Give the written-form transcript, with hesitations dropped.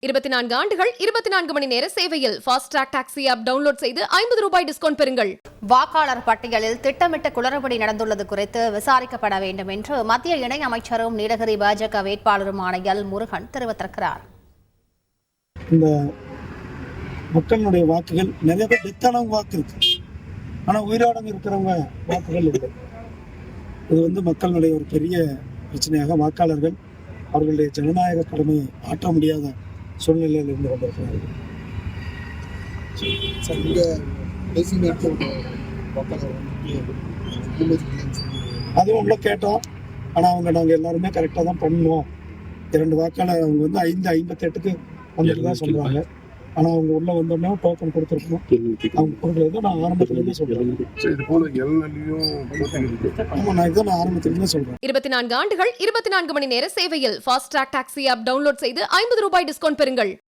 24 ஆண்டுகள் 24 மணி நேர சேவையில் fast track taxi app download செய்து 50 ரூபாய் டிஸ்கவுண்ட் பெறுங்கள். வாக்காளர் பட்டியலில் திட்டமிட்ட குளறுபடி நடந்துள்ளது குறித்து விசாரிக்கப்பட வேண்டும் என்று மத்திய இணை அமைச்சரும் நீலகிரி பாஜக வேட்பாளருமான எல் முருகன் தெரிவித்திருக்கிறார். இந்த மக்களுடைய வாக்குகள் நிறைய பேர் டெத்தானவங்க வாக்கு இருக்கு, ஆனால் உயிரோடம் இருக்கிறவங்க வாக்குகள் இல்லை. இது மக்களுடைய ஒரு பெரிய பிரச்சனையாக வாக்காளர்கள் அவர்களுடைய ஜனநாயக கடமையை ஆற்ற முடியாத சூழ்நிலையில் இருந்து கொண்டிருக்கிறார்கள். அதுவும் உள்ள கேட்டோம், ஆனால் நாங்கள் எல்லாருமே கரெக்டாக தான் பண்ணோம். 2 வாக்காளர் அவங்க 5:58க்கு வந்துட்டு தான் சொல்கிறாங்க. ஆனால் அவங்க உள்ள வந்தோடனே டோக்கன் கொடுத்துருக்கணும். அவங்க கொடுக்குறது நான் ஆரம்பத்திலேருந்தே சொல்கிறேன். ஆமாம், நான் இதை ஆரம்பத்திலேருந்தே சொல்கிறேன். 24 ஆண்டுகள் 24 மணி நேர சேவையில் fast track taxi app download செய்து 50 ரூபாய் டிஸ்கவுண்ட் பெறுங்கள்.